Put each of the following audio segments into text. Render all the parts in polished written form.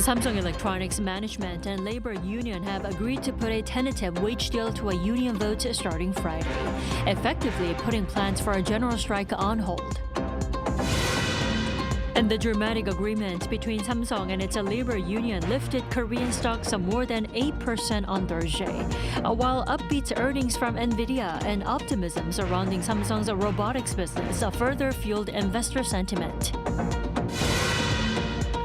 Samsung Electronics management and labor union have agreed to put a tentative wage deal to a union vote starting Friday, effectively putting plans for a general strike on hold. And the dramatic agreement between Samsung and its labor union lifted Korean stocks more than 8% on Thursday, while upbeat earnings from Nvidia and optimism surrounding Samsung's robotics business further fueled investor sentiment.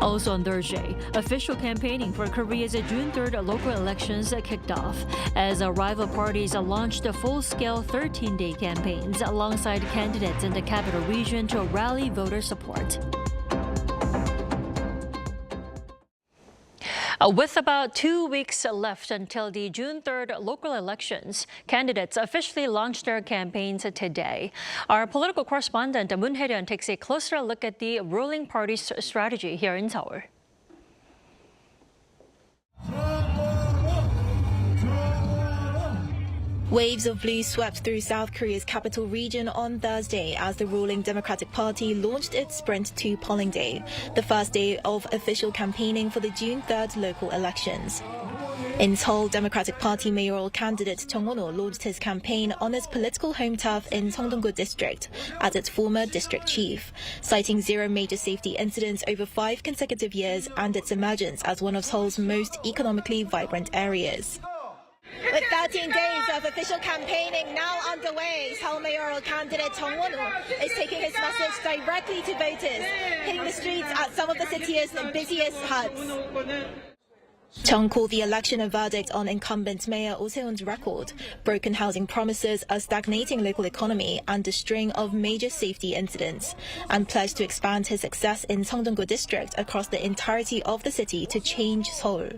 Also on Thursday, official campaigning for Korea's June 3rd local elections kicked off as rival parties launched full-scale 13-day campaigns alongside candidates in the capital region to rally voter support. With about 2 weeks left until the June 3rd local elections, candidates officially launched their campaigns today. Our political correspondent Moon Hae-ryun takes a closer look at the ruling party's strategy here in Seoul. Waves of blue swept through South Korea's capital region on Thursday as the ruling Democratic Party launched its sprint to polling day, the first day of official campaigning for the June 3rd local elections. In Seoul, Democratic Party mayoral candidate Chong launched his campaign on his political home turf in Songdong-gu district as its former district chief, citing zero major safety incidents over 5 consecutive years and its emergence as one of Seoul's most economically vibrant areas. With 13 days of official campaigning now underway, Seoul mayoral candidate Chong is taking his message directly to voters, hitting the streets at some of the city's busiest hubs. Chong called the election a verdict on incumbent Mayor Oh Se-hoon's record, broken housing promises, a stagnating local economy, and a string of major safety incidents, and pledged to expand his success in Songdong-gu district across the entirety of the city to change Seoul.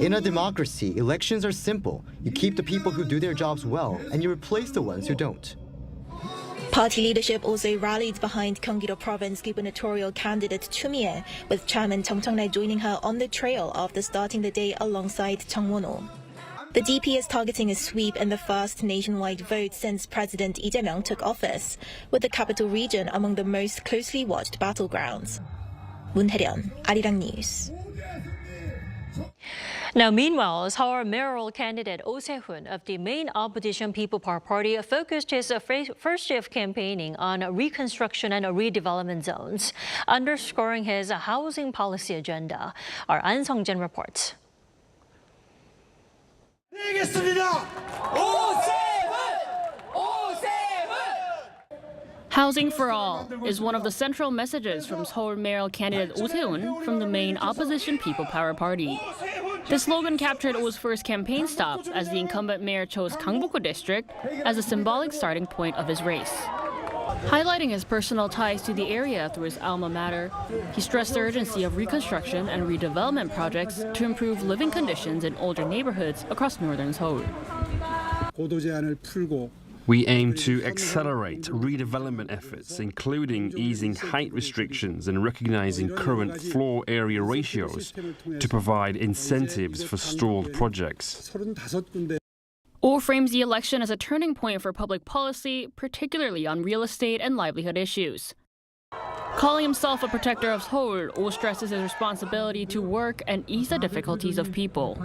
In a democracy, elections are simple. You keep the people who do their jobs well, and you replace the ones who don't. Party leadership also rallied behind Gyeonggi-do Province gubernatorial candidate Choo Mi-ae, with Chairman Chung Chong-rae joining her on the trail after starting the day alongside Chung Won-oh. The DP is targeting a sweep in the first nationwide vote since President Lee Jae-myung took office, with the capital region among the most closely watched battlegrounds. Moon Hae-ryun, Arirang News. Now, meanwhile, Seoul mayoral candidate Oh Se-hoon of the main opposition People Power Party focused his first day of campaigning on reconstruction and redevelopment zones, underscoring his housing policy agenda. Our An Sung-jin reports. Housing for all is one of the central messages from Seoul mayoral candidate Oh Se-hoon from the main opposition People Power Party. The slogan captured Oh's first campaign stop as the incumbent mayor chose Gangbok-gu district as a symbolic starting point of his race. Highlighting his personal ties to the area through his alma mater, he stressed the urgency of reconstruction and redevelopment projects to improve living conditions in older neighborhoods across northern Seoul. We aim to accelerate redevelopment efforts, including easing height restrictions and recognizing current floor area ratios to provide incentives for stalled projects. Oh frames the election as a turning point for public policy, particularly on real estate and livelihood issues. Calling himself a protector of Seoul, Oh stresses his responsibility to work and ease the difficulties of people.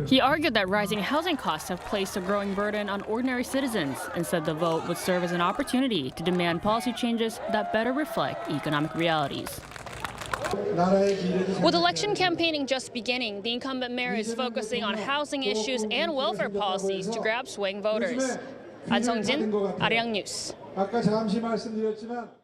He argued that rising housing costs have placed a growing burden on ordinary citizens and said the vote would serve as an opportunity to demand policy changes that better reflect economic realities. With election campaigning just beginning, the incumbent mayor is focusing on housing issues and welfare policies to grab swing voters. 안성진, Arirang News. 아까 잠시 말씀드렸지만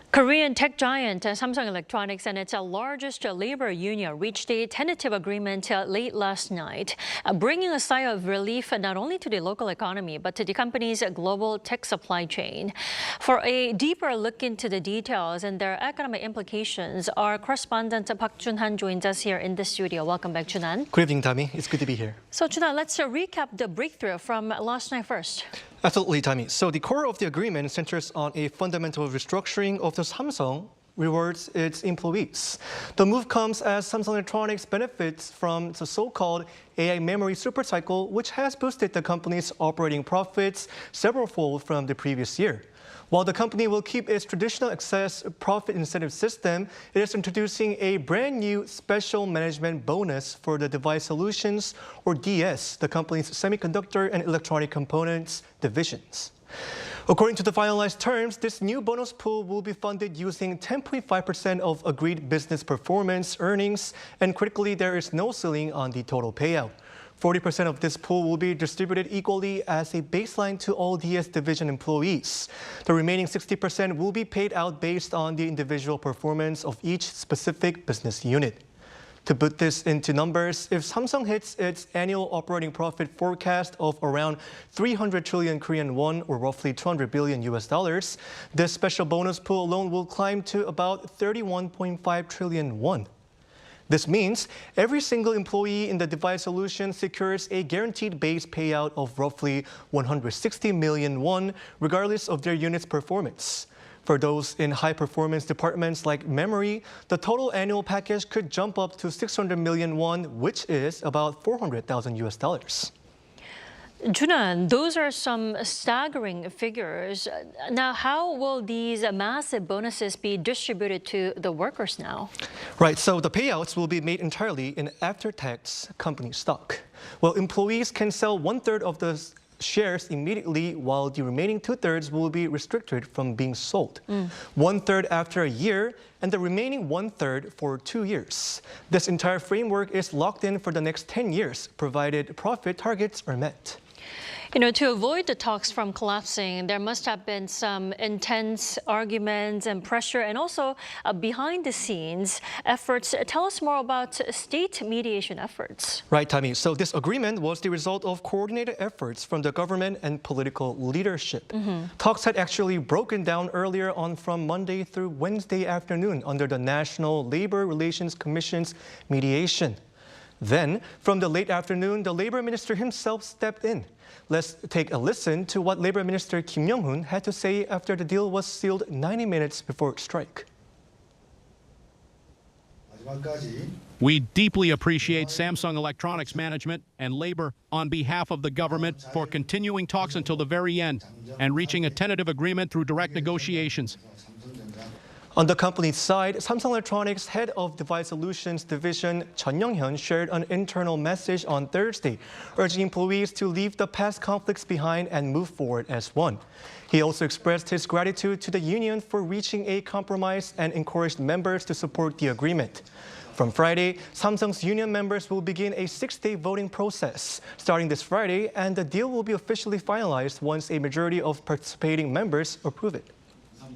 Korean tech giant Samsung Electronics and its largest labor union reached a tentative agreement late last night, bringing a sigh of relief not only to the local economy but to the company's global tech supply chain. For a deeper look into the details and their economic implications, our correspondent Park Jun-han joins us here in the studio. Welcome back, Jun-han. Good evening, Tammy. It's good to be here. So, Jun-han, let's recap the breakthrough from last night first. Absolutely, Tammy. So the core of the agreement centers on a fundamental restructuring of the Samsung rewards its employees. The move comes as Samsung Electronics benefits from the so-called AI memory supercycle, which has boosted the company's operating profits several-fold from the previous year. While the company will keep its traditional excess profit incentive system, it is introducing a brand new special management bonus for the Device Solutions, or DS, the company's semiconductor and electronic components divisions. According to the finalized terms, this new bonus pool will be funded using 10.5% of agreed business performance earnings, and critically, there is no ceiling on the total payout. 40% of this pool will be distributed equally as a baseline to all DS division employees. The remaining 60% will be paid out based on the individual performance of each specific business unit. To put this into numbers, if Samsung hits its annual operating profit forecast of around 300 trillion Korean won, or roughly $200 billion, this special bonus pool alone will climb to about 31.5 trillion won. This means every single employee in the Device Solution secures a guaranteed base payout of roughly 160 million won, regardless of their unit's performance. For those in high-performance departments like memory, the total annual package could jump up to 600 million won, which is about $400,000. Jun-han, those are some staggering figures. Now, how will these massive bonuses be distributed to the workers now? Right, so the payouts will be made entirely in after-tax company stock. Well, employees can sell 1/3 of the shares immediately, while the remaining 2/3 will be restricted from being sold. 1/3 after a year, and the remaining 1/3 for 2 years. This entire framework is locked in for the next 10 years, provided profit targets are met. You know, to avoid the talks from collapsing, there must have been some intense arguments and pressure, and also behind the scenes efforts. Tell us more about state mediation efforts. Right, Tammy. So this agreement was the result of coordinated efforts from the government and political leadership. Talks had actually broken down earlier on from Monday through Wednesday afternoon under the National Labor Relations Commission's mediation. Then, from the late afternoon, the labor minister himself stepped in. Let's take a listen to what Labor Minister Kim Young-hoon had to say after the deal was sealed 90 minutes before strike. We deeply appreciate Samsung Electronics management and labor on behalf of the government for continuing talks until the very end and reaching a tentative agreement through direct negotiations. On the company's side, Samsung Electronics head of Device Solutions Division Chun Young-hyun shared an internal message on Thursday, urging employees to leave the past conflicts behind and move forward as one. He also expressed his gratitude to the union for reaching a compromise and encouraged members to support the agreement. From Friday, Samsung's union members will begin a 6-day voting process starting this Friday, and the deal will be officially finalized once a majority of participating members approve it.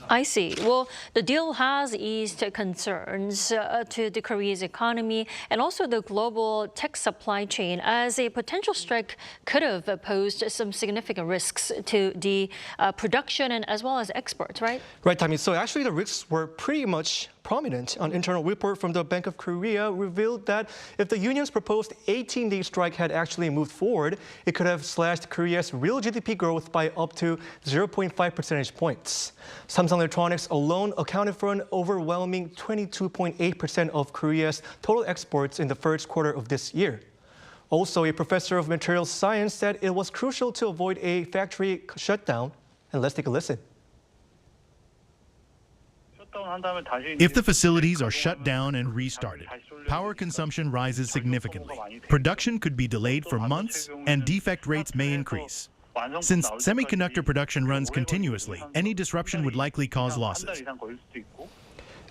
I see. Well, the deal has eased concerns to the Korea's economy and also the global tech supply chain, as a potential strike could have posed some significant risks to the production and as well as exports, right? Right, Tammy. So actually the risks were pretty much prominent. An internal report from the Bank of Korea revealed that if the union's proposed 18-day strike had actually moved forward, it could have slashed Korea's real GDP growth by up to 0.5 percentage points. Samsung Electronics alone accounted for an overwhelming 22.8% of Korea's total exports in the first quarter of this year. Also, a professor of materials science said it was crucial to avoid a factory shutdown. And let's take a listen. If the facilities are shut down and restarted, power consumption rises significantly. Production could be delayed for months, and defect rates may increase. Since semiconductor production runs continuously, any disruption would likely cause losses.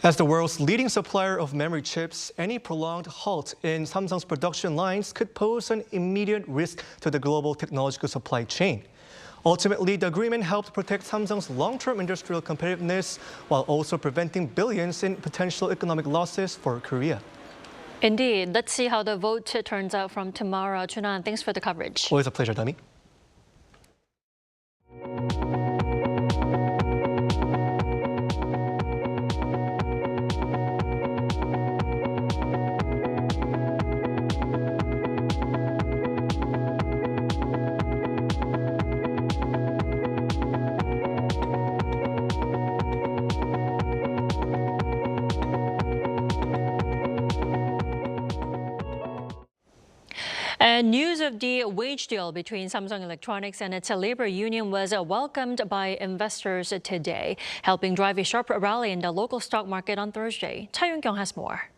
As the world's leading supplier of memory chips, any prolonged halt in Samsung's production lines could pose an immediate risk to the global technological supply chain. Ultimately, the agreement helped protect Samsung's long-term industrial competitiveness while also preventing billions in potential economic losses for Korea. Indeed. Let's see how the vote turns out from tomorrow. Chunan, thanks for the coverage. Always a pleasure, Dami. And news of the wage deal between Samsung Electronics and its labor union was welcomed by investors today, helping drive a sharp rally in the local stock market on Thursday. Cha Yun-kyung has more.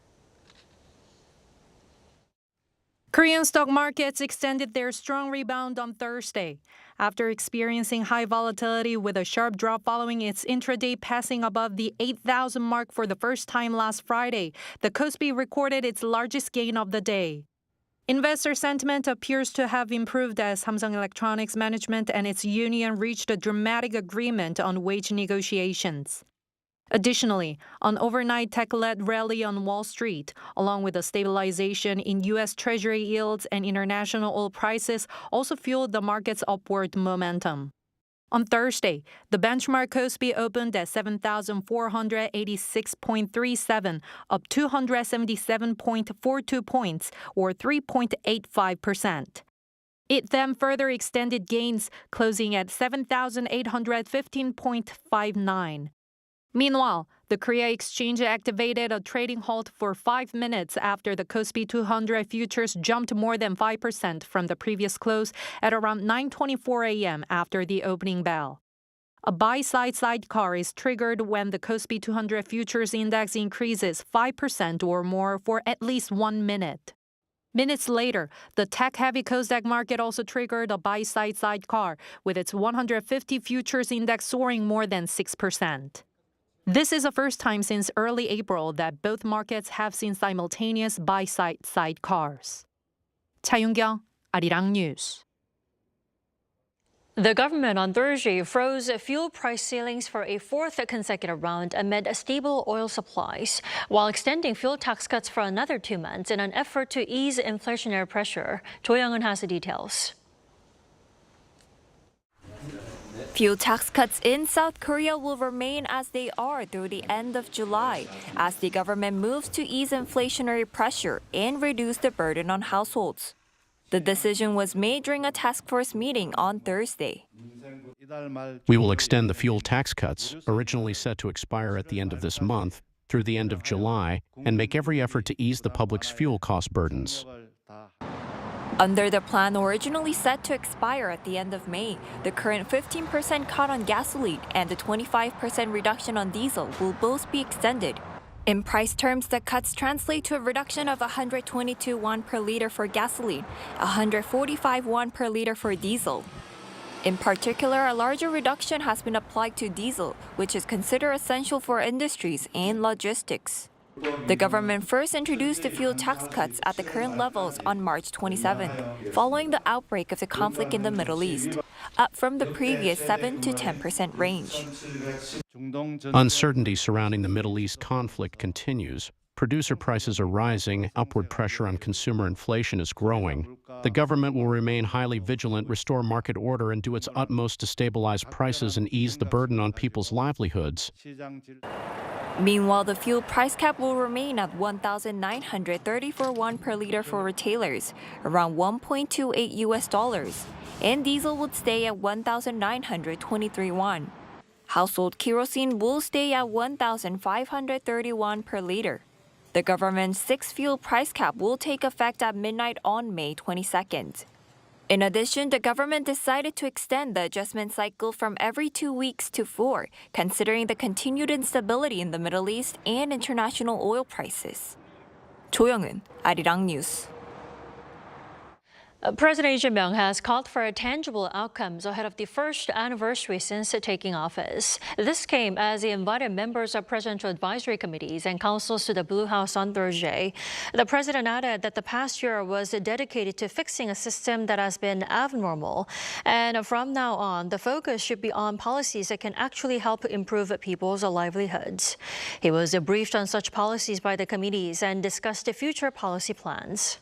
Korean stock markets extended their strong rebound on Thursday. After experiencing high volatility with a sharp drop following its intraday passing above the 8,000 mark for the first time last Friday, the KOSPI recorded its largest gain of the day. Investor sentiment appears to have improved as Samsung Electronics management and its union reached a dramatic agreement on wage negotiations. Additionally, an overnight tech-led rally on Wall Street, along with a stabilization in U.S. Treasury yields and international oil prices, also fueled the market's upward momentum. On Thursday, the benchmark KOSPI opened at 7,486.37, up 277.42 points, or 3.85%. It then further extended gains, closing at 7,815.59. Meanwhile, the Korea Exchange activated a trading halt for 5 minutes after the KOSPI 200 futures jumped more than 5% from the previous close at around 9:24 a.m. after the opening bell. A buy-side sidecar is triggered when the KOSPI 200 futures index increases 5% or more for at least 1 minute. Minutes later, the tech-heavy Kosdaq market also triggered a buy-side sidecar, with its 150 futures index soaring more than 6%. This is the first time since early April that both markets have seen simultaneous buy-side sidecars. Cha Yun-kyung, Arirang News. The government on Thursday froze fuel price ceilings for a fourth consecutive round amid stable oil supplies, while extending fuel tax cuts for another 2 months in an effort to ease inflationary pressure. Jo Young-eun has the details. Fuel tax cuts in South Korea will remain as they are through the end of July, as the government moves to ease inflationary pressure and reduce the burden on households. The decision was made during a task force meeting on Thursday. We will extend the fuel tax cuts, originally set to expire at the end of this month, through the end of July, and make every effort to ease the public's fuel cost burdens. Under the plan originally set to expire at the end of May, the current 15% cut on gasoline and the 25% reduction on diesel will both be extended. In price terms, the cuts translate to a reduction of 122 won per liter for gasoline, 145 won per liter for diesel. In particular, a larger reduction has been applied to diesel, which is considered essential for industries and logistics. The government first introduced the fuel tax cuts at the current levels on March 27th, following the outbreak of the conflict in the Middle East, up from the previous 7 to 10% range. Uncertainty surrounding the Middle East conflict continues. Producer prices are rising, upward pressure on consumer inflation is growing. The government will remain highly vigilant, restore market order, and do its utmost to stabilize prices and ease the burden on people's livelihoods. Meanwhile, the fuel price cap will remain at 1,934 won per liter for retailers, around $1.28, and diesel would stay at 1,923 won. Household kerosene will stay at 1,530 won per liter. The government's sixth fuel price cap will take effect at midnight on May 22nd. In addition, the government decided to extend the adjustment cycle from every 2 weeks to 4, considering the continued instability in the Middle East and international oil prices. Jo Young-eun, Arirang News. President Lee Jae-myung has called for tangible outcomes ahead of the first anniversary since taking office. This came as he invited members of presidential advisory committees and councils to the Blue House on Thursday. The president added that the past year was dedicated to fixing a system that has been abnormal. And from now on, the focus should be on policies that can actually help improve people's livelihoods. He was briefed on such policies by the committees and discussed the future policy plans.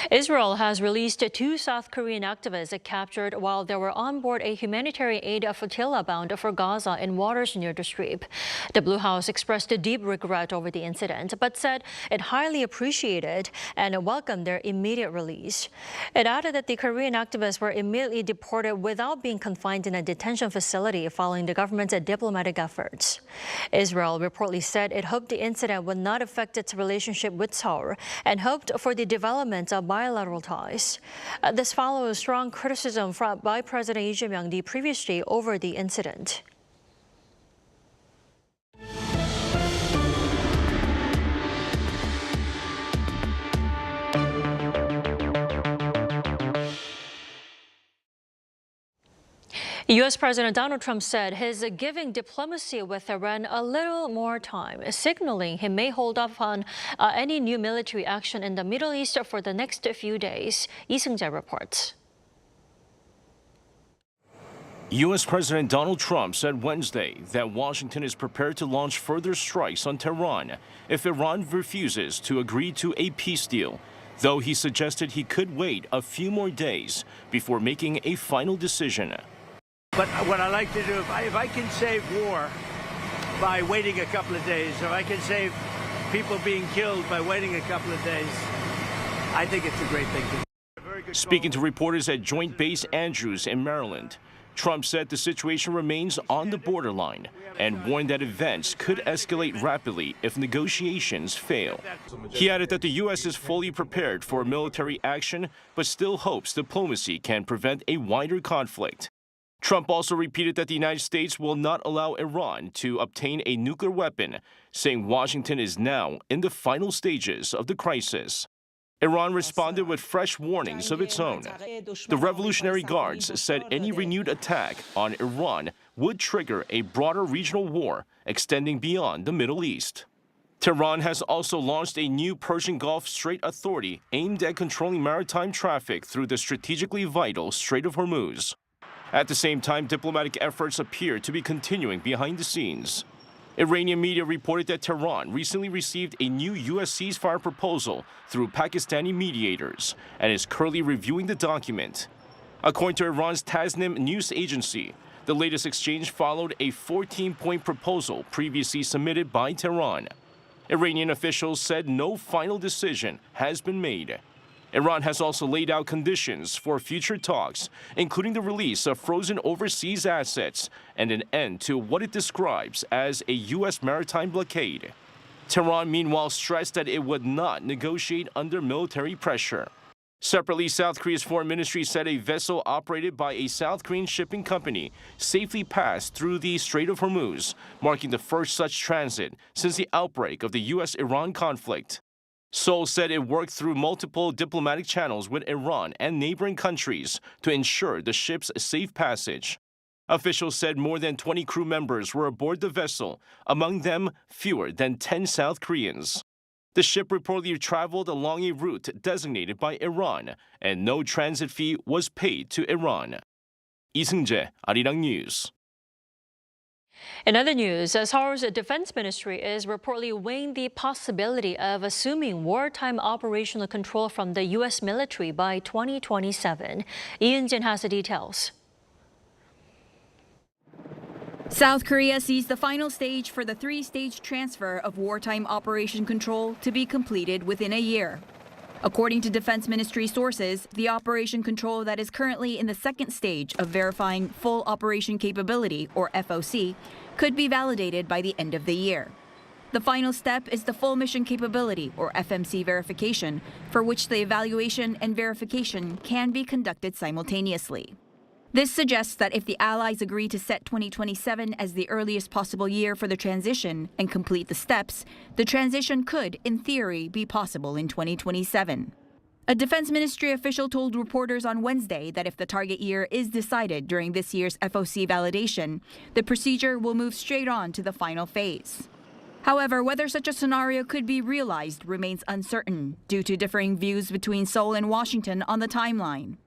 Israel has released 2 South Korean activists captured while they were on board a humanitarian aid flotilla bound for Gaza in waters near the Strip. The Blue House expressed deep regret over the incident, but said it highly appreciated and welcomed their immediate release. It added that the Korean activists were immediately deported without being confined in a detention facility following the government's diplomatic efforts. Israel reportedly said it hoped the incident would not affect its relationship with Seoul and hoped for the development of bilateral ties. This follows strong criticism by President Lee Jae-myung the previous day over the incident. U.S. President Donald Trump said he's giving diplomacy with Iran a little more time, signaling he may hold off on any new military action in the Middle East for the next few days. Lee Seung-jae reports. U.S. President Donald Trump said Wednesday that Washington is prepared to launch further strikes on Tehran if Iran refuses to agree to a peace deal, though he suggested he could wait a few more days before making a final decision. But what I like to do, if I can save war by waiting a couple of days, if I can save people being killed by waiting a couple of days, I think it's a great thing to do. Speaking to reporters at Joint Base Andrews in Maryland, Trump said the situation remains on the borderline and warned that events could escalate rapidly if negotiations fail. He added that the U.S. is fully prepared for military action, but still hopes diplomacy can prevent a wider conflict. Trump also repeated that the United States will not allow Iran to obtain a nuclear weapon, saying Washington is now in the final stages of the crisis. Iran responded with fresh warnings of its own. The Revolutionary Guards said any renewed attack on Iran would trigger a broader regional war extending beyond the Middle East. Tehran has also launched a new Persian Gulf Strait Authority aimed at controlling maritime traffic through the strategically vital Strait of Hormuz. At the same time, diplomatic efforts appear to be continuing behind the scenes. Iranian media reported that Tehran recently received a new U.S. ceasefire proposal through Pakistani mediators and is currently reviewing the document. According to Iran's Tasnim news agency, the latest exchange followed a 14-point proposal previously submitted by Tehran. Iranian officials said no final decision has been made. Iran has also laid out conditions for future talks, including the release of frozen overseas assets and an end to what it describes as a U.S. maritime blockade. Tehran, meanwhile, stressed that it would not negotiate under military pressure. Separately, South Korea's foreign ministry said a vessel operated by a South Korean shipping company safely passed through the Strait of Hormuz, marking the first such transit since the outbreak of the U.S.-Iran conflict. Seoul said it worked through multiple diplomatic channels with Iran and neighboring countries to ensure the ship's safe passage. Officials said more than 20 crew members were aboard the vessel, among them fewer than 10 South Koreans. The ship reportedly traveled along a route designated by Iran, and no transit fee was paid to Iran. Lee Seung-jae, Arirang News. In other news, Seoul's defense ministry is reportedly weighing the possibility of assuming wartime operational control from the U.S. military by 2027. Lee Eun-jin has the details. South Korea sees the final stage for the 3-stage transfer of wartime operation control to be completed within a year. According to Defense Ministry sources, the operation control that is currently in the 2nd stage of verifying full operation capability, or FOC, could be validated by the end of the year. The final step is the full mission capability, or FMC verification, for which the evaluation and verification can be conducted simultaneously. This suggests that if the Allies agree to set 2027 as the earliest possible year for the transition and complete the steps, the transition could, in theory, be possible in 2027. A Defense Ministry official told reporters on Wednesday that if the target year is decided during this year's FOC validation, the procedure will move straight on to the final phase. However, whether such a scenario could be realized remains uncertain due to differing views between Seoul and Washington on the timeline.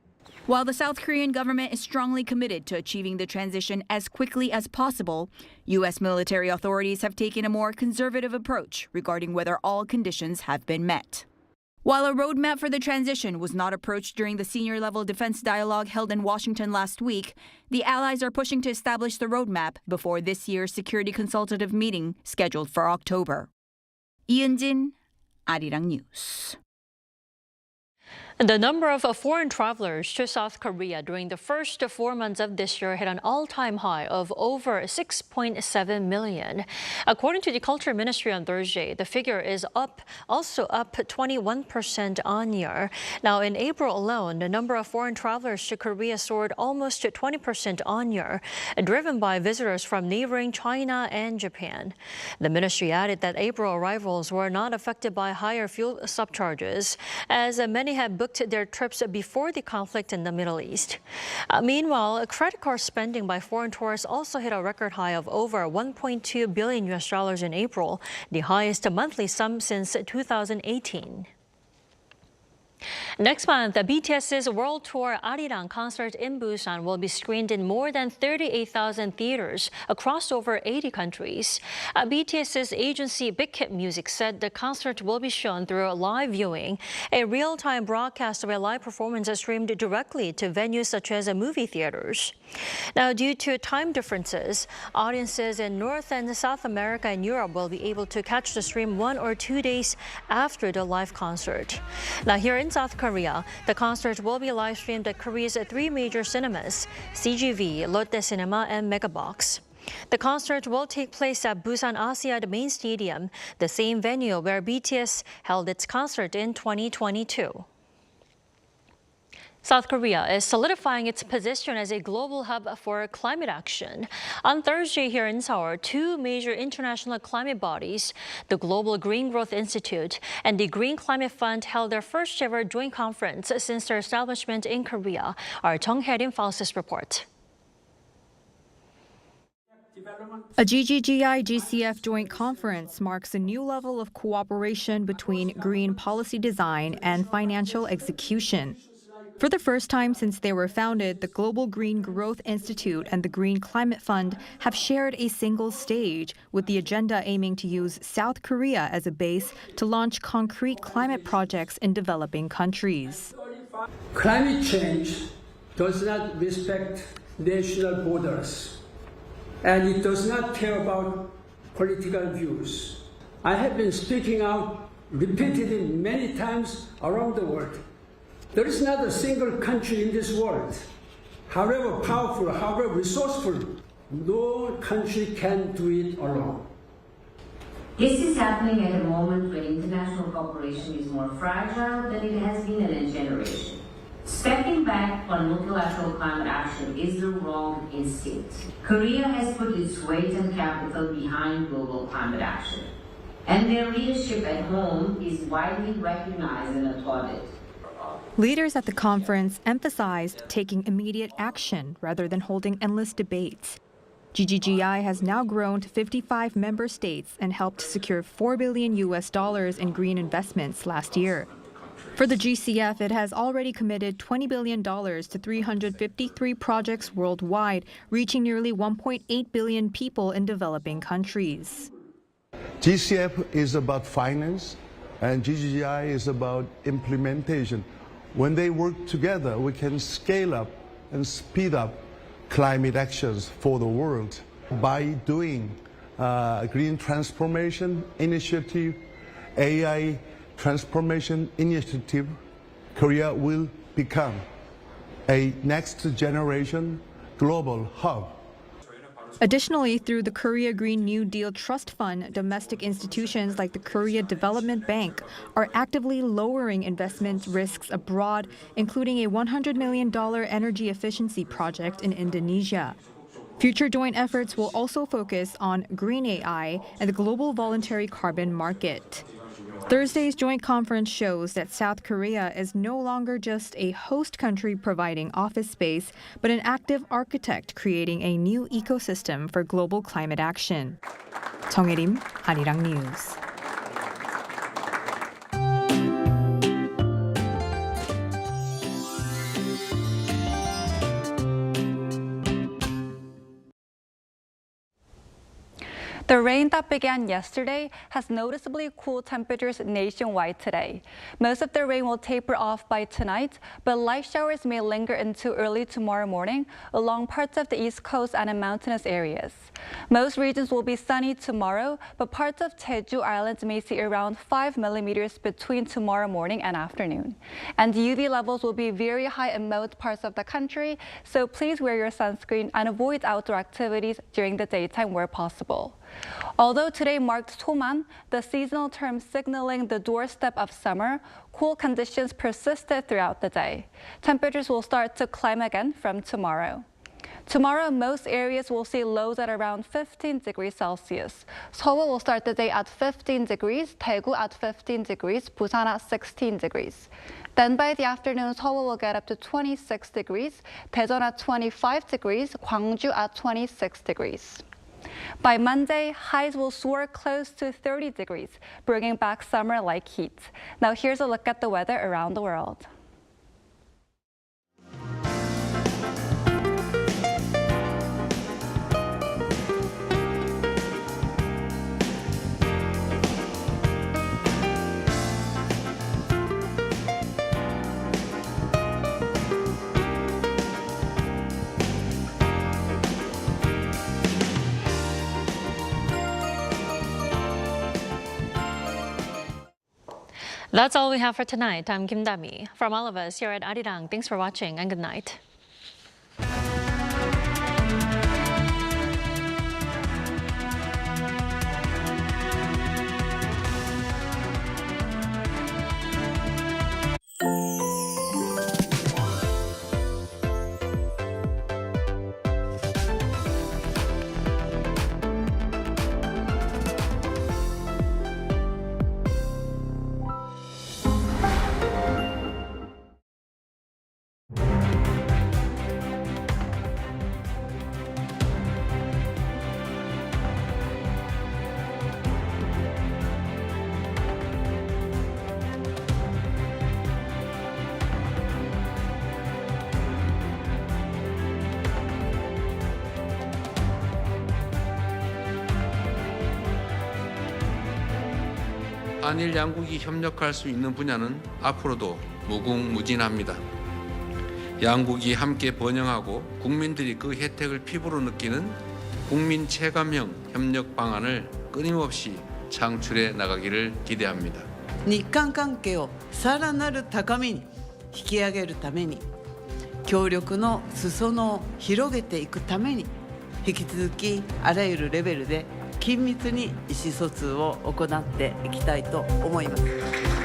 While the South Korean government is strongly committed to achieving the transition as quickly as possible, U.S. military authorities have taken a more conservative approach regarding whether all conditions have been met. While a roadmap for the transition was not approached during the senior-level defense dialogue held in Washington last week, the Allies are pushing to establish the roadmap before this year's Security Consultative meeting scheduled for October. 이은진, Arirang News. The number of foreign travelers to South Korea during the first 4 months of this year hit an all-time high of over 6.7 million. According to the Culture Ministry on Thursday, the figure is also up 21% on year. Now, in April alone, the number of foreign travelers to Korea soared almost 20% on year, driven by visitors from neighboring China and Japan. The ministry added that April arrivals were not affected by higher fuel surcharges, as many had booked their trips before the conflict in the Middle East. Meanwhile, credit card spending by foreign tourists also hit a record high of over $1.2 billion in April, the highest monthly sum since 2018. Next month, the BTS's World Tour Arirang concert in Busan will be screened in more than 38,000 theaters across over 80 countries. BTS's agency Big Hit Music said the concert will be shown through live viewing, a real-time broadcast of a live performance streamed directly to venues such as movie theaters. Now, due to time differences, audiences in North and South America and Europe will be able to catch the stream 1 or 2 days after the live concert. Now, here in South Korea, the concert will be live streamed at Korea's 3 major cinemas, CGV, Lotte Cinema, and Megabox. The concert will take place at Busan Asiad Main Stadium, the same venue where BTS held its concert in 2022. South Korea is solidifying its position as a global hub for climate action. On Thursday here in Seoul, 2 major international climate bodies, the Global Green Growth Institute and the Green Climate Fund, held their first ever joint conference since their establishment in Korea. Our Chong follows this report. A GGGI-GCF joint conference marks a new level of cooperation between green policy design and financial execution. For the first time since they were founded, the Global Green Growth Institute and the Green Climate Fund have shared a single stage, with the agenda aiming to use South Korea as a base to launch concrete climate projects in developing countries. Climate change does not respect national borders, and it does not care about political views. I have been speaking out repeatedly many times around the world. There is not a single country in this world, however powerful, however resourceful, no country can do it alone. This is happening at a moment when international cooperation is more fragile than it has been in a generation. Stepping back on multilateral climate action is the wrong instinct. Korea has put its weight and capital behind global climate action, and their leadership at home is widely recognized and applauded. Leaders at the conference emphasized taking immediate action rather than holding endless debates. GGGI has now grown to 55 member states and helped secure $4 billion in green investments last year. For the GCF, it has already committed $20 billion to 353 projects worldwide, reaching nearly 1.8 billion people in developing countries. GCF is about finance, and GGGI is about implementation. When they work together, we can scale up and speed up climate actions for the world. By doing green transformation initiative, AI transformation initiative, Korea will become a next generation global hub. Additionally, through the Korea Green New Deal Trust Fund, domestic institutions like the Korea Development Bank are actively lowering investment risks abroad, including a $100 million energy efficiency project in Indonesia. Future joint efforts will also focus on green AI and the global voluntary carbon market. Thursday's joint conference shows that South Korea is no longer just a host country providing office space, but an active architect creating a new ecosystem for global climate action. 정혜림, Arirang News. The rain that began yesterday has noticeably cooled temperatures nationwide today. Most of the rain will taper off by tonight, but light showers may linger into early tomorrow morning along parts of the East Coast and in mountainous areas. Most regions will be sunny tomorrow, but parts of Jeju Island may see around 5 millimeters between tomorrow morning and afternoon. And UV levels will be very high in most parts of the country, so please wear your sunscreen and avoid outdoor activities during the daytime where possible. Although today marked Toman, the seasonal term signaling the doorstep of summer, cool conditions persisted throughout the day. Temperatures will start to climb again from tomorrow. Tomorrow, most areas will see lows at around 15 degrees Celsius. Seoul will start the day at 15 degrees, Daegu at 15 degrees, Busan at 16 degrees. Then by the afternoon, Seoul will get up to 26 degrees, Daejeon at 25 degrees, Gwangju at 26 degrees. By Monday, highs will soar close to 30 degrees, bringing back summer-like heat. Now here's a look at the weather around the world. That's all we have for tonight. I'm Kim Da-mi. From all of us here at Arirang, thanks for watching and good night. 한일 양국이 협력할 수 있는 분야는 앞으로도 무궁무진합니다. 양국이 함께 번영하고 국민들이 그 혜택을 피부로 느끼는 국민 체감형 협력 방안을 끊임없이 창출해 나가기를 기대합니다. 日韓関係をさらなる高みに引き上げるために協力の裾野を広げていくために引き続きあらゆるレベルで緊密に意思疎通を行っていきたいと思います。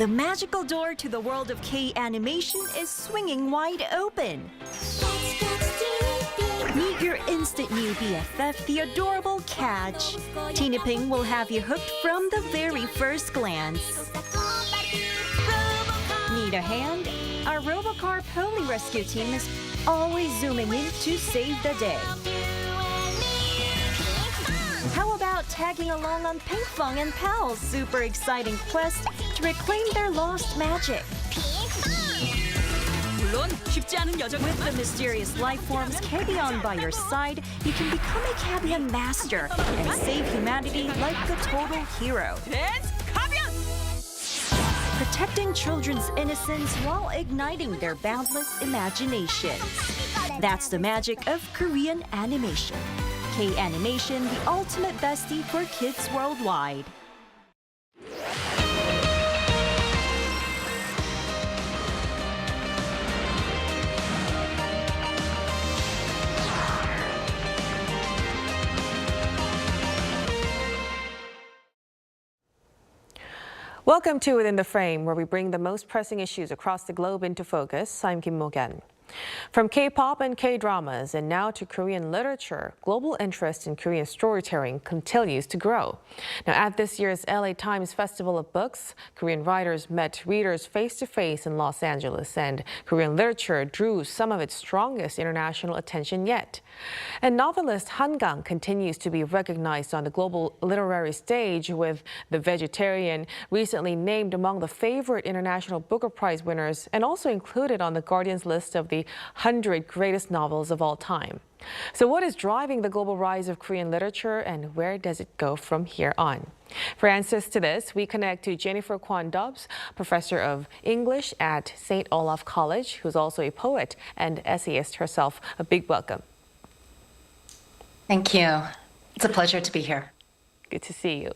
The magical door to the world of K-animation is swinging wide open. Meet your instant new BFF, the adorable Catch. Tina Ping will have you hooked from the very first glance. Need a hand? Our Robocar Pony Rescue team is always zooming in to save the day. How about tagging along on Pinkfong and Pal's super exciting quest to reclaim their lost magic? With the mysterious life forms Cabion by your side, you can become a Cabion master and save humanity like a total hero. Protecting children's innocence while igniting their boundless imaginations. That's the magic of Korean animation. K-animation, the ultimate bestie for kids worldwide. Welcome to Within the Frame, where we bring the most pressing issues across the globe into focus. I'm Kim Mo-gan. From K-pop and K-dramas and now to Korean literature, global interest in Korean storytelling continues to grow. Now, at this year's LA Times Festival of Books, Korean writers met readers face-to-face in Los Angeles, and Korean literature drew some of its strongest international attention yet. And novelist Han Gang continues to be recognized on the global literary stage, with The Vegetarian recently named among the favorite International Booker Prize winners and also included on the Guardian's list of the 100 greatest novels of all time. So what is driving the global rise of Korean literature, and where does it go from here on? For answers to this, we connect to Jennifer Kwan-Dobbs, professor of English at St. Olaf College, who's also a poet and essayist herself. A big welcome. Thank you. It's a pleasure to be here. Good to see you.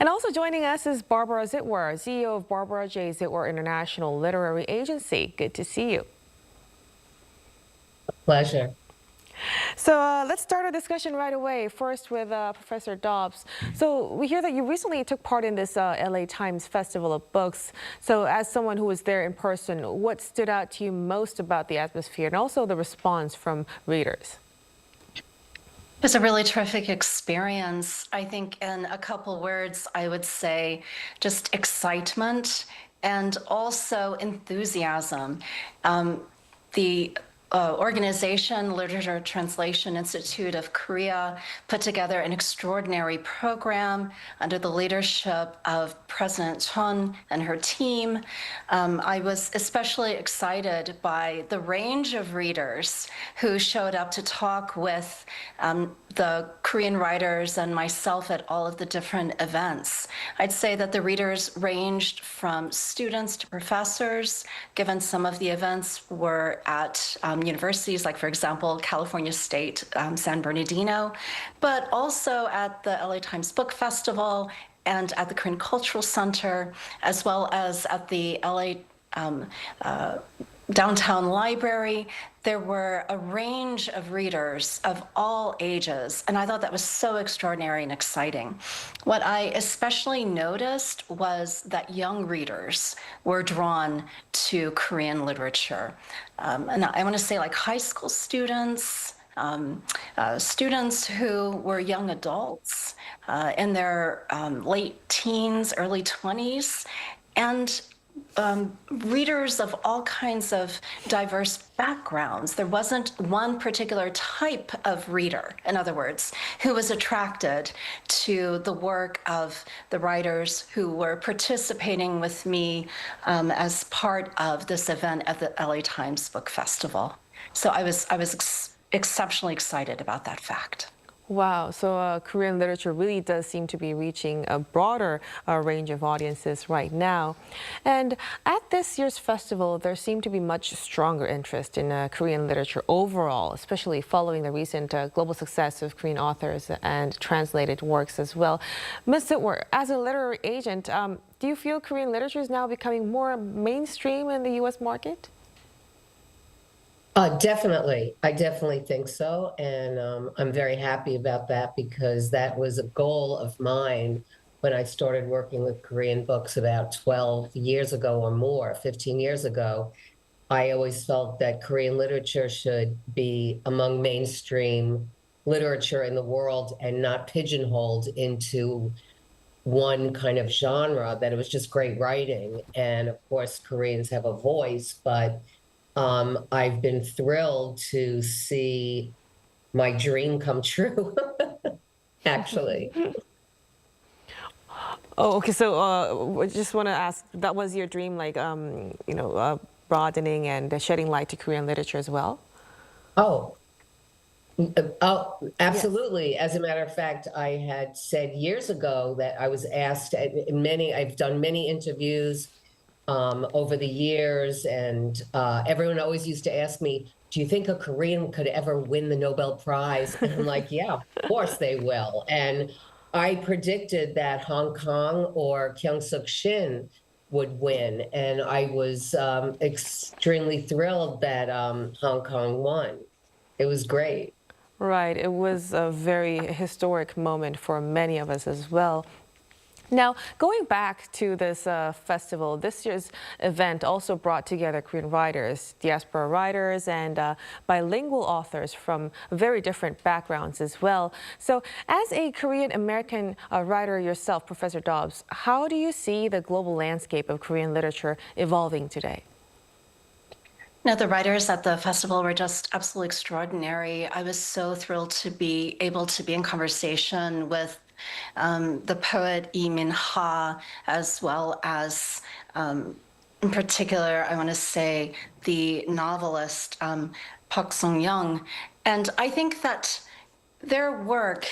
And also joining us is Barbara Zitwer, CEO of Barbara J. Zitwer International Literary Agency. Good to see you. Pleasure. So let's start our discussion right away. First with Professor Dobbs. So we hear that you recently took part in this LA Times Festival of Books. So as someone who was there in person, what stood out to you most about the atmosphere and also the response from readers? It was a really terrific experience. I think in a couple words, I would say just excitement and also enthusiasm. The organization, Literature Translation Institute of Korea, put together an extraordinary program under the leadership of President Chong and her team. I was especially excited by the range of readers who showed up to talk with the Korean writers and myself at all of the different events. I'd say that the readers ranged from students to professors, given some of the events were at universities, like, for example, California State, San Bernardino, but also at the LA Times Book Festival and at the Korean Cultural Center, as well as at the LA Downtown Library. There were a range of readers of all ages, and I thought that was so extraordinary and exciting. What I especially noticed was that young readers were drawn to Korean literature. And I want to say, like, high school students, students who were young adults in their late teens, early 20s, and readers of all kinds of diverse backgrounds. There wasn't one particular type of reader, in other words, who was attracted to the work of the writers who were participating with me as part of this event at the LA Times Book Festival. So I was exceptionally excited about that fact. Wow, so Korean literature really does seem to be reaching a broader range of audiences right now. And at this year's festival, there seemed to be much stronger interest in Korean literature overall, especially following the recent global success of Korean authors and translated works as well. Ms. Zitwer, as a literary agent, do you feel Korean literature is now becoming more mainstream in the U.S. market? Definitely. I definitely think so. And I'm very happy about that, because that was a goal of mine when I started working with Korean books about 12 years ago or more, 15 years ago, I always felt that Korean literature should be among mainstream literature in the world and not pigeonholed into one kind of genre, that it was just great writing. And of course, Koreans have a voice, but I've been thrilled to see my dream come true, actually. Oh, okay. So I just want to ask, that was your dream, like, broadening and shedding light to Korean literature as well? Oh, absolutely. Yes. As a matter of fact, I had said years ago that I was asked I've done many interviews over the years, and everyone always used to ask me, do you think a Korean could ever win the Nobel Prize? And I'm like, yeah, of course they will. And I predicted that Hong Kong or Kyung-suk Shin would win. And I was extremely thrilled that Hong Kong won. It was great. Right. It was a very historic moment for many of us as well. Now, going back to this festival, this year's event also brought together Korean writers, diaspora writers, and bilingual authors from very different backgrounds as well. So as a Korean-American writer yourself, Professor Dobbs, how do you see the global landscape of Korean literature evolving today? No, the writers at the festival were just absolutely extraordinary. I was so thrilled to be able to be in conversation with the poet Lee Min-ha, as well as, in particular, I want to say, the novelist Park Sung-young. And I think that their work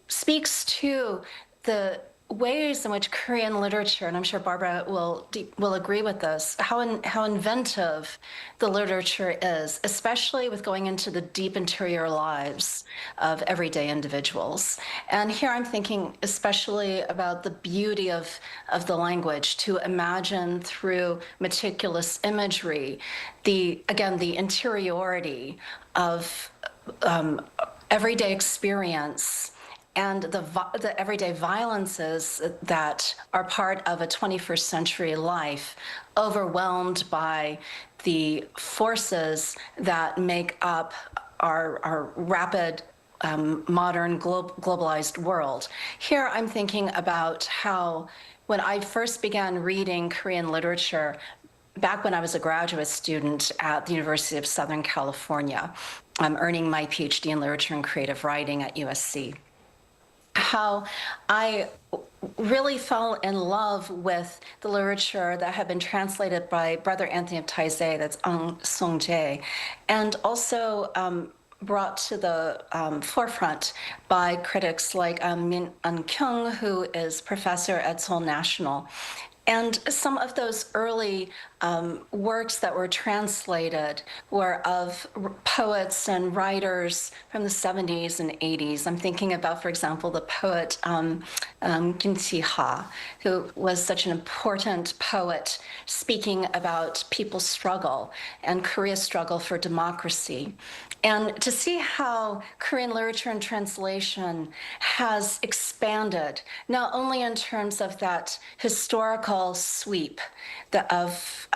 speaks to the ways in which Korean literature, and I'm sure Barbara will agree with this, how inventive the literature is, especially with going into the deep interior lives of everyday individuals. And here I'm thinking especially about the beauty of the language, to imagine through meticulous imagery, the interiority of everyday experience and the everyday violences that are part of a 21st century life, overwhelmed by the forces that make up our rapid modern globalized world. Here I'm thinking about how, when I first began reading Korean literature, back when I was a graduate student at the University of Southern California, I'm earning my PhD in literature and creative writing at USC. How I really fell in love with the literature that had been translated by Brother Anthony of Taizé, that's Aung Song-jae, and also brought to the forefront by critics like Min Eun-kyung, who is professor at Seoul National. And some of those early works that were translated were of poets and writers from the 70s and 80s. I'm thinking about, for example, the poet Kim Si-ha, who was such an important poet speaking about people's struggle and Korea's struggle for democracy. And to see how Korean literature and translation has expanded, not only in terms of that historical sweep of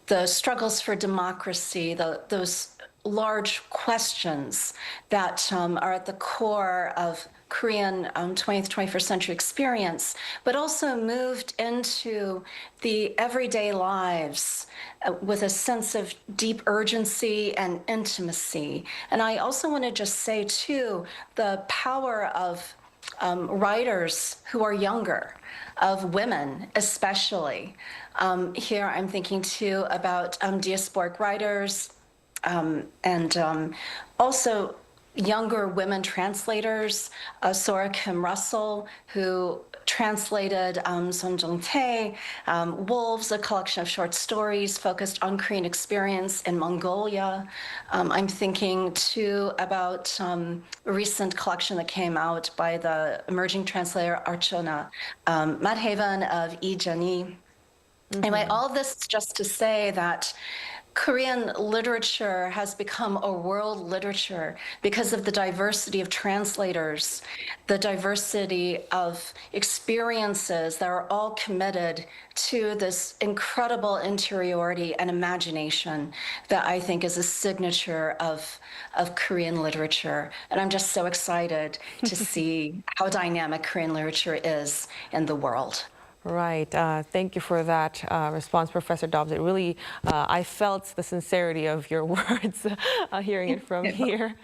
the struggles for democracy, those large questions that are at the core of Korean 20th, 21st century experience, but also moved into the everyday lives with a sense of deep urgency and intimacy. And I also want to just say, too, the power of writers who are younger, of women especially. Here I'm thinking, too, about diasporic writers and also younger women translators, Sora Kim Russell, who translated Son Jung-tae, Wolves, a collection of short stories focused on Korean experience in Mongolia. I'm thinking, too, about a recent collection that came out by the emerging translator Archana Madhavan of Lee Jani. Anyway, all of this just to say that Korean literature has become a world literature because of the diversity of translators, the diversity of experiences that are all committed to this incredible interiority and imagination that I think is a signature of Korean literature. And I'm just so excited to see how dynamic Korean literature is in the world. Right. Thank you for that response, Professor Dobbs. It really, I felt the sincerity of your words hearing it from here.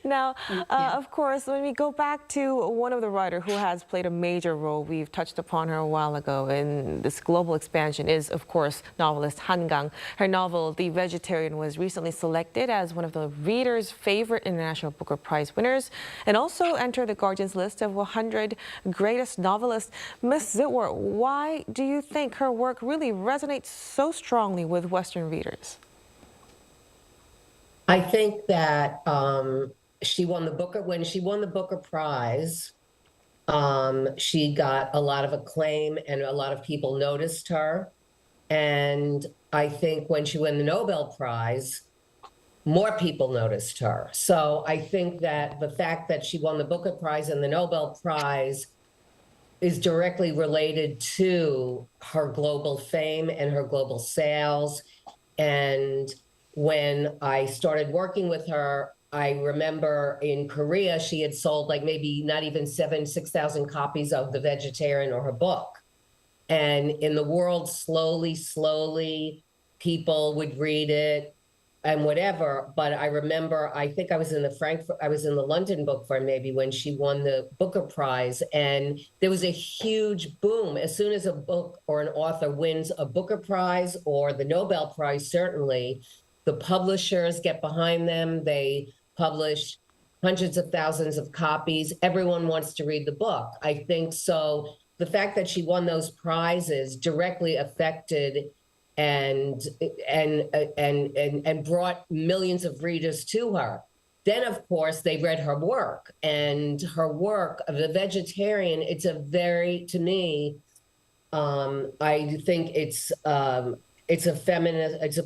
Now, of course, when we go back to one of the writers who has played a major role, we've touched upon her a while ago in this global expansion is, of course, novelist Han Gang. Her novel, The Vegetarian, was recently selected as one of the readers' favorite International Booker Prize winners and also entered the Guardian's list of 100 greatest novelists. Ms. Zitwer, why do you think her work really resonates so strongly with Western readers? I think that she won the Booker, when she won the Booker Prize, she got a lot of acclaim and a lot of people noticed her. And I think when she won the Nobel Prize, more people noticed her. So I think that the fact that she won the Booker Prize and the Nobel Prize is directly related to her global fame and her global sales. And when I started working with her, I remember in Korea, she had sold like maybe not even 6,000 copies of The Vegetarian or her book. And in the world, slowly, people would read it and whatever. But I remember, I think I was in the London Book Fair maybe when she won the Booker Prize, and there was a huge boom. As soon as a book or an author wins a Booker Prize or the Nobel Prize, certainly, the publishers get behind them. They publish hundreds of thousands of copies. Everyone wants to read the book. I think so. The fact that she won those prizes directly affected and brought millions of readers to her. Then, of course, they read her work, and her work of The Vegetarian, it's a very, to me, I think it's a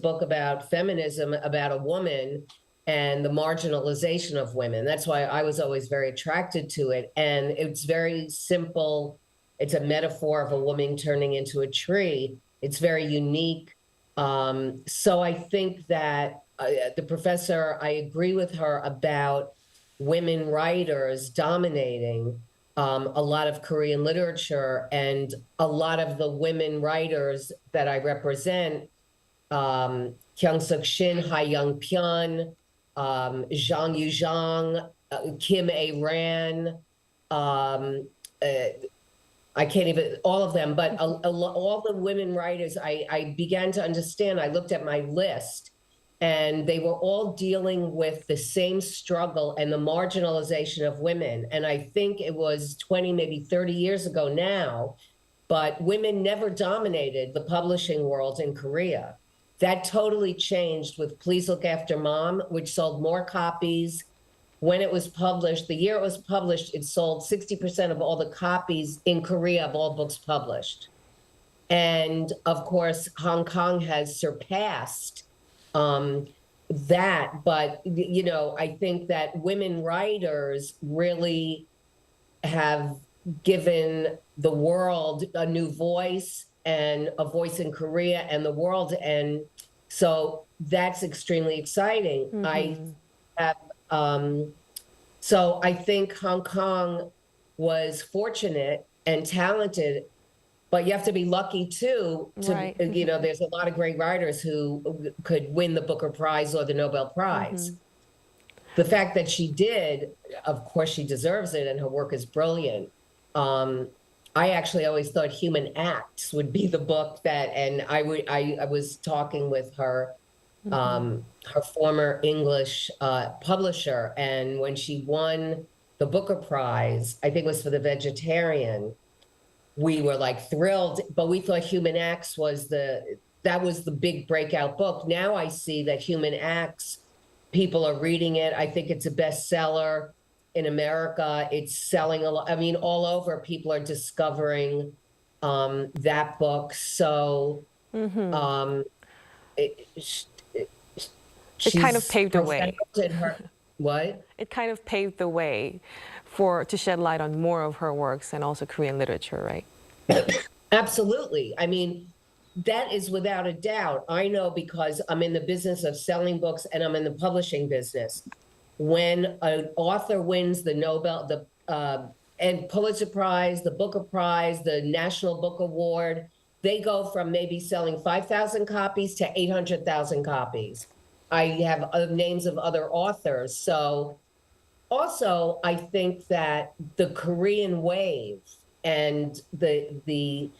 book about feminism, about a woman and the marginalization of women. That's why I was always very attracted to it. And it's very simple. It's a metaphor of a woman turning into a tree. It's very unique. So I think that the professor, I agree with her about women writers dominating a lot of Korean literature, and a lot of the women writers that I represent, Kyung-suk Shin, Ha Young-pyeon, Zhang Yuzhang, Kim A-ran, I can't even, all of them, but all the women writers, I began to understand. I looked at my list, and they were all dealing with the same struggle and the marginalization of women. And I think it was 20, maybe 30 years ago now, but women never dominated the publishing world in Korea. That totally changed with Please Look After Mom, which sold more copies. When it was published, the year it was published, it sold 60% of all the copies in Korea of all books published. And of course, Hong Kong has surpassed that. But, you know, I think that women writers really have given the world a new voice, and a voice in Korea and the world. And so that's extremely exciting. Mm-hmm. I have, so I think Hong Kong was fortunate and talented, but you have to be lucky too. Right. You know, there's a lot of great writers who could win the Booker Prize or the Nobel Prize. Mm-hmm. The fact that she did, of course, she deserves it, and her work is brilliant. I actually always thought Human Acts would be the book that, and I was talking with her, her former English publisher, and when she won the Booker Prize, I think it was for The Vegetarian, we were like thrilled, but we thought Human Acts was the big breakout book. Now I see that Human Acts, people are reading it. I think it's a bestseller. In America, it's selling a lot. I mean, all over, people are discovering that book. So It kind of paved the way. What? It kind of paved the way to shed light on more of her works and also Korean literature, right? Absolutely. I mean, that is without a doubt. I know because I'm in the business of selling books and I'm in the publishing business. When an author wins the Nobel, and Pulitzer Prize, the Booker Prize, the National Book Award, they go from maybe selling 5,000 copies to 800,000 copies. I have names of other authors. So also, I think that the Korean wave and the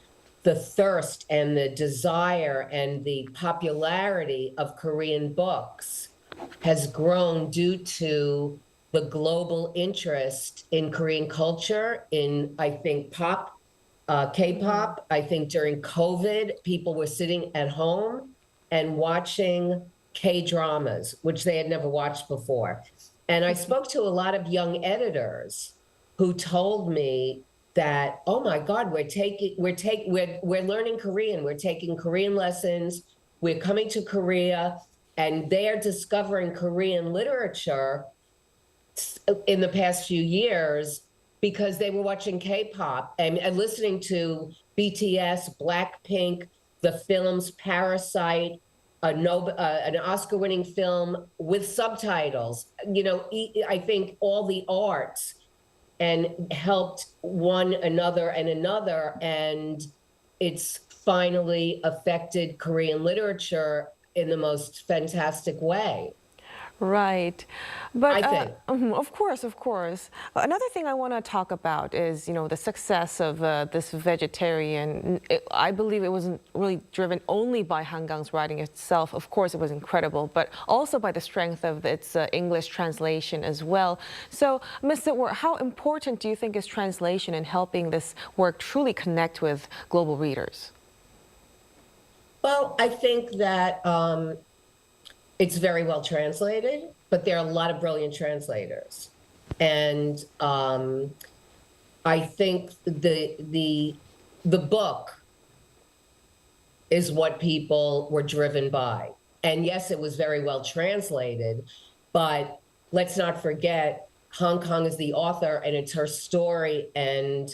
thirst and the desire and the popularity of Korean books has grown due to the global interest in Korean culture, in, I think, pop, K-pop. I think during COVID, people were sitting at home and watching K-dramas, which they had never watched before. And I spoke to a lot of young editors who told me that, oh my God, we're learning Korean, we're taking Korean lessons, we're coming to Korea, and they're discovering Korean literature in the past few years because they were watching K-pop and listening to BTS, Blackpink, the films Parasite, an Oscar-winning film with subtitles. You know, I think all the arts and helped one another and another, and it's finally affected Korean literature in the most fantastic way. Right, but I think. Of course. Another thing I want to talk about is, you know, the success of this vegetarian. I believe it wasn't really driven only by Hangang's writing itself. Of course, it was incredible, but also by the strength of its English translation as well. So, Ms. Sitwer, how important do you think is translation in helping this work truly connect with global readers? Well, I think that it's very well translated, but there are a lot of brilliant translators. And I think the book is what people were driven by. And yes, it was very well translated, but let's not forget, Hong Kong is the author and it's her story. And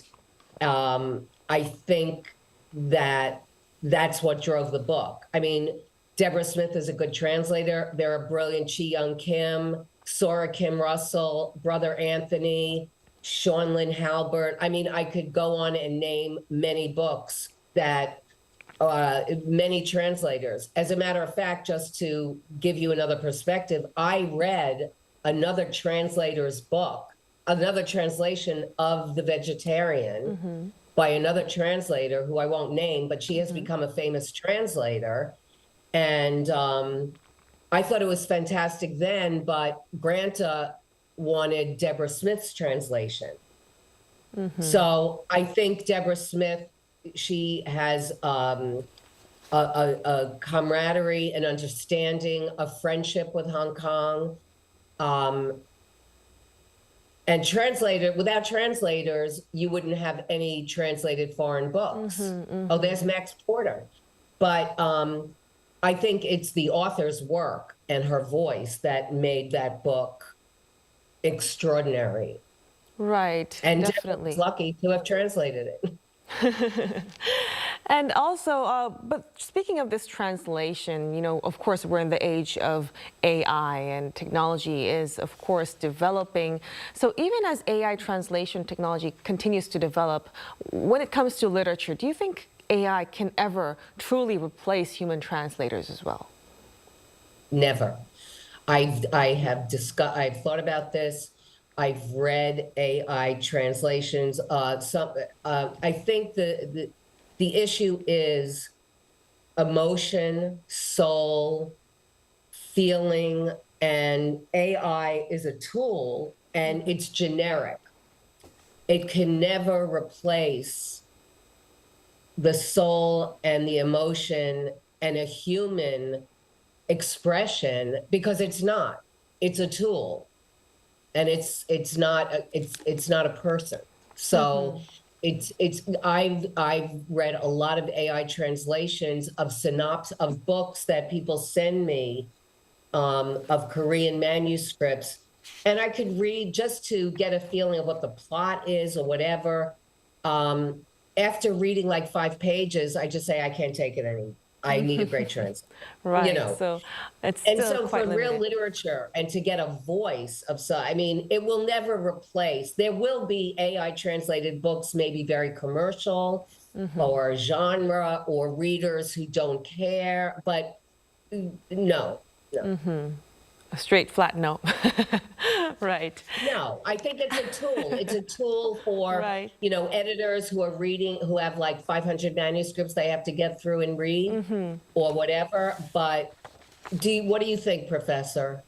I think that that's what drove the book. I mean, Deborah Smith is a good translator. There are brilliant Chi Young Kim, Sora Kim Russell, Brother Anthony, Sean Lynn Halbert. I mean, I could go on and name many books that many translators. As a matter of fact, just to give you another perspective, I read another translator's book, another translation of The Vegetarian by another translator who I won't name, but she has become a famous translator. And I thought it was fantastic then, but Granta wanted Deborah Smith's translation. So I think Deborah Smith, she has a camaraderie, an understanding, a friendship with Hong Kong. And without translators, you wouldn't have any translated foreign books. Oh, there's Max Porter. But I think it's the author's work and her voice that made that book extraordinary. Right, and definitely. Lucky to have translated it. And also, but speaking of this translation, you know, of course, we're in the age of AI and technology is, of course, developing. So even as AI translation technology continues to develop, when it comes to literature, do you think AI can ever truly replace human translators as well? Never. I've thought about this. I've read AI translations. I think the issue is emotion, soul, feeling, and AI is a tool and it's generic. It can never replace the soul and the emotion and a human expression because it's not. It's a tool, and it's not a person. So I've read a lot of AI translations of books that people send me, of Korean manuscripts, and I could read just to get a feeling of what the plot is or whatever. After reading like 5 pages, I just say, I can't take it anymore. I need a great translator. Right. You know. So it's And still so quite for limited. real literature and to get a voice of some, I mean, it will never replace. There will be AI translated books, maybe very commercial or genre or readers who don't care, but no. A straight, flat no. Right. No, I think it's a tool. It's a tool for, Right. you know, editors who are reading, who have like 500 manuscripts they have to get through and read or whatever. But what do you think, Professor?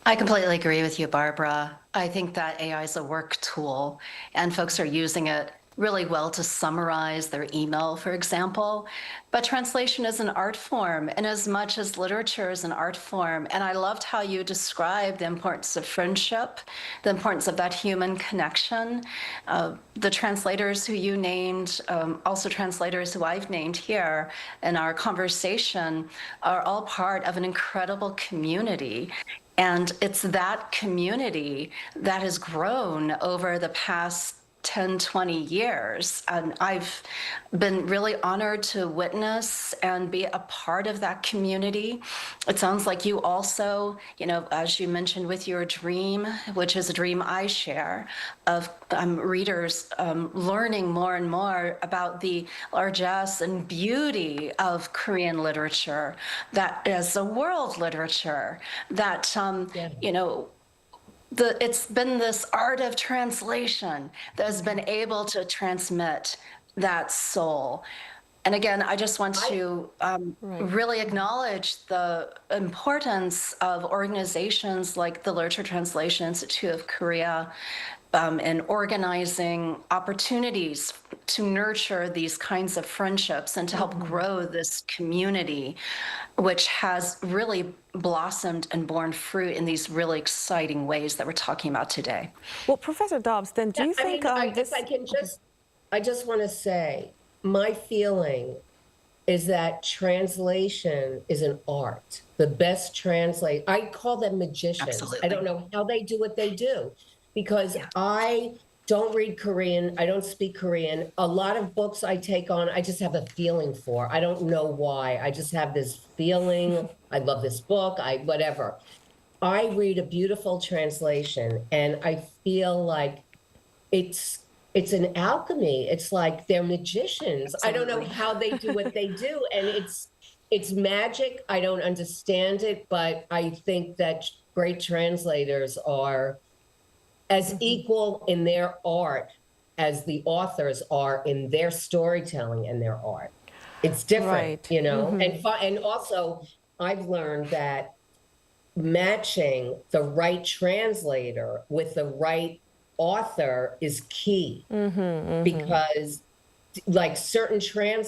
I completely agree with you, Barbara. I think that AI is a work tool, and folks are using it really well to summarize their email, for example. But translation is an art form, and as much as literature is an art form. And I loved how you described the importance of friendship, the importance of that human connection. The translators who you named, also translators who I've named here in our conversation, are all part of an incredible community. And it's that community that has grown over the past 10, 20 years. And I've been really honored to witness and be a part of that community. It sounds like you also, you know, as you mentioned with your dream, which is a dream I share, of readers learning more and more about the largesse and beauty of Korean literature, that is a world literature, that, you know, it's been this art of translation that has been able to transmit that soul. And again, I just want to really acknowledge the importance of organizations like the Literature Translation Institute of Korea in organizing opportunities to nurture these kinds of friendships and to help grow this community, which has really blossomed and borne fruit in these really exciting ways that we're talking about today. Well, Professor Dobbs, then do you think I just want to say, my feeling is that translation is an art. The best I call them magicians. Absolutely. I don't know how they do what they do, because I don't read Korean. I don't speak Korean. A lot of books I take on, I just have a feeling for. I don't know why. I just have this feeling. I love this book. Whatever. I read a beautiful translation and I feel like it's an alchemy. It's like they're magicians. Absolutely. I don't know how they do what they do. And it's magic. I don't understand it, but I think that great translators are as equal in their art as the authors are in their storytelling and their art. It's different, you know? And also, I've learned that matching the right translator with the right author is key. Because like certain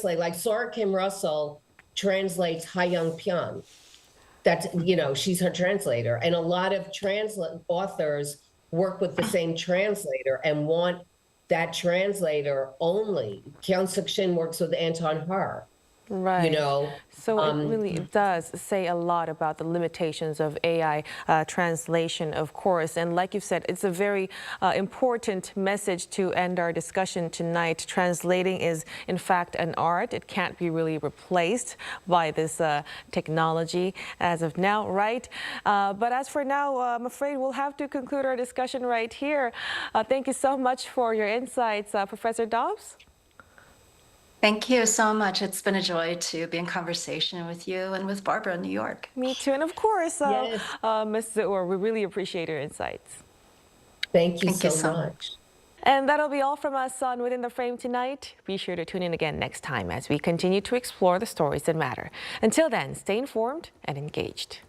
like Sora Kim Russell translates Ha Young Pyeon. That's, you know, she's her translator. And a lot of authors work with the same translator and want that translator only. Kyung Suk Shin works with Anton Har. Right. You know, so it really does say a lot about the limitations of AI translation, of course. And like you said, it's a very important message to end our discussion tonight. Translating is, in fact, an art. It can't be really replaced by this technology as of now, right? But as for now, I'm afraid we'll have to conclude our discussion right here. Thank you so much for your insights, Professor Dobbs. Thank you so much. It's been a joy to be in conversation with you and with Barbara in New York. Me too. And of course, Yes. Ms. Zoor, we really appreciate your insights. Thank you so much. And that'll be all from us on Within the Frame tonight. Be sure to tune in again next time as we continue to explore the stories that matter. Until then, stay informed and engaged.